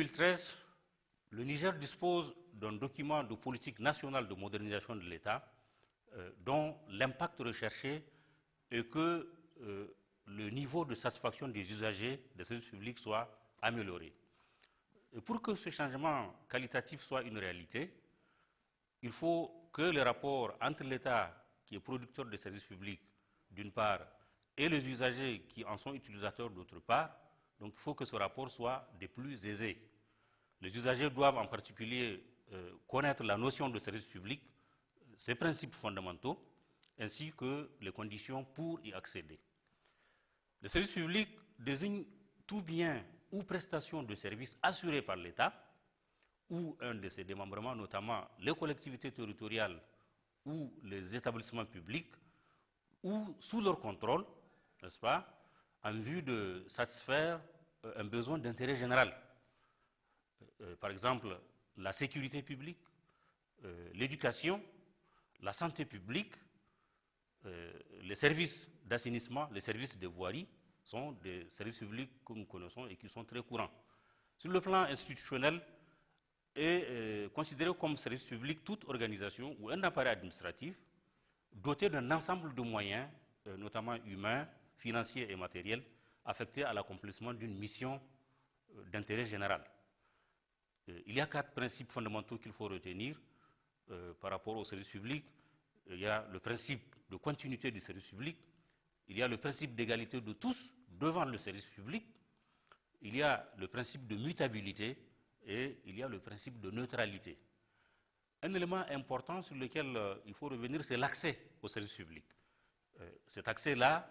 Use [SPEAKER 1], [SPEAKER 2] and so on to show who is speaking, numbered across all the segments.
[SPEAKER 1] 2013, le Niger dispose d'un document de politique nationale de modernisation de l'État dont l'impact recherché est que le niveau de satisfaction des usagers des services publics soit amélioré. Et pour que ce changement qualitatif soit une réalité, il faut que les rapports entre l'État, qui est producteur des services publics, d'une part, et les usagers qui en sont utilisateurs, d'autre part, donc il faut que ce rapport soit des plus aisés. Les usagers doivent en particulier connaître la notion de service public, ses principes fondamentaux, ainsi que les conditions pour y accéder. Le service public désigne tout bien ou prestation de services assurés par l'État ou un de ses démembrements, notamment les collectivités territoriales ou les établissements publics, ou sous leur contrôle, n'est-ce pas, en vue de satisfaire un besoin d'intérêt général. Par exemple, la sécurité publique, l'éducation, la santé publique, les services d'assainissement, les services de voirie sont des services publics que nous connaissons et qui sont très courants. Sur le plan institutionnel, est considéré comme service public toute organisation ou un appareil administratif doté d'un ensemble de moyens, notamment humains, financiers et matériels, affectés à l'accomplissement d'une mission d'intérêt général. Il y a 4 principes fondamentaux qu'il faut retenir par rapport au service public. Il y a le principe de continuité du service public, il y a le principe d'égalité de tous devant le service public, il y a le principe de mutabilité et il y a le principe de neutralité. Un élément important sur lequel il faut revenir, c'est l'accès au service public. Cet accès-là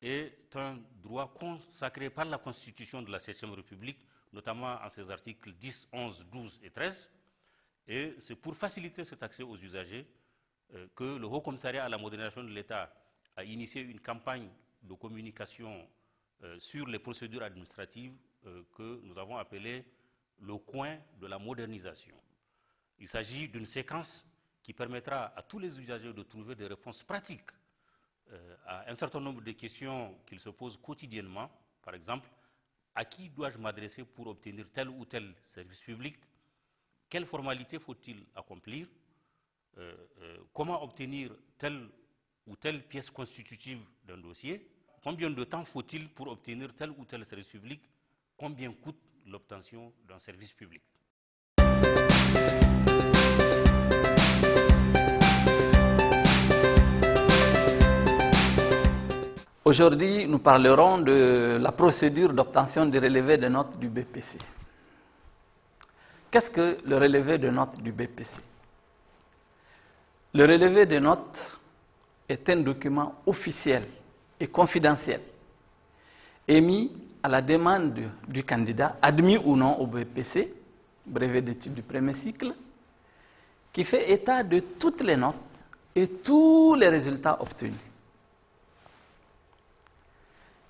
[SPEAKER 1] est un droit consacré par la Constitution de la 7e République, notamment en ses articles 10, 11, 12 et 13. Et c'est pour faciliter cet accès aux usagers que le Haut Commissariat à la modernisation de l'État a initié une campagne de communication sur les procédures administratives que nous avons appelée le coin de la modernisation. Il s'agit d'une séquence qui permettra à tous les usagers de trouver des réponses pratiques à un certain nombre de questions qu'ils se posent quotidiennement. Par exemple, à qui dois-je m'adresser pour obtenir tel ou tel service public? Quelles formalités faut-il accomplir? Comment obtenir telle ou telle pièce constitutive d'un dossier? Combien de temps faut-il pour obtenir tel ou tel service public? Combien coûte l'obtention d'un service public?
[SPEAKER 2] Aujourd'hui, nous parlerons de la procédure d'obtention du relevé de notes du BPC. Qu'est-ce que le relevé de notes du BPC? Le relevé de notes est un document officiel et confidentiel émis à la demande du candidat, admis ou non au BPC, brevet d'études du premier cycle, qui fait état de toutes les notes et tous les résultats obtenus.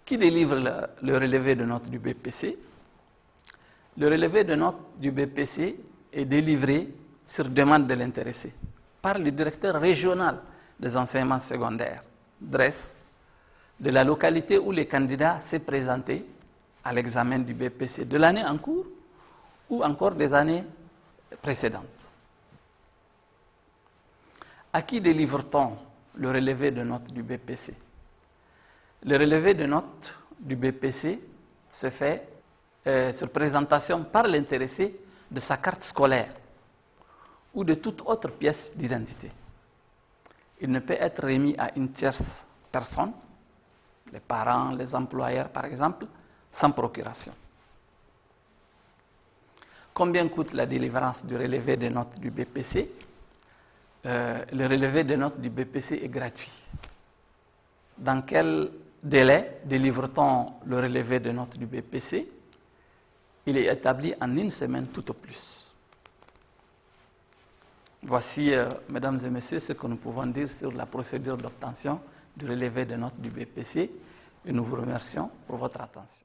[SPEAKER 2] Qui délivre le relevé de notes du BPC? Le relevé de notes du BPC est délivré sur demande de l'intéressé par le directeur régional des enseignements secondaires, DRES, de la localité où le candidat s'est présenté à l'examen du BPC de l'année en cours ou encore des années précédentes. À qui délivre-t-on le relevé de notes du BPC? Le relevé de notes du BPC se fait sur présentation par l'intéressé de sa carte scolaire ou de toute autre pièce d'identité. Il ne peut être remis à une tierce personne, les parents, les employeurs par exemple, sans procuration. Combien coûte la délivrance du relevé de notes du BPC? Le relevé de notes du BPC est gratuit. Dans quel délai délivre-t-on le relevé de notes du BPC? Il est établi en 1 semaine tout au plus. Voici, mesdames et messieurs, ce que nous pouvons dire sur la procédure d'obtention du relevé de notes du BPC et nous vous remercions pour votre attention.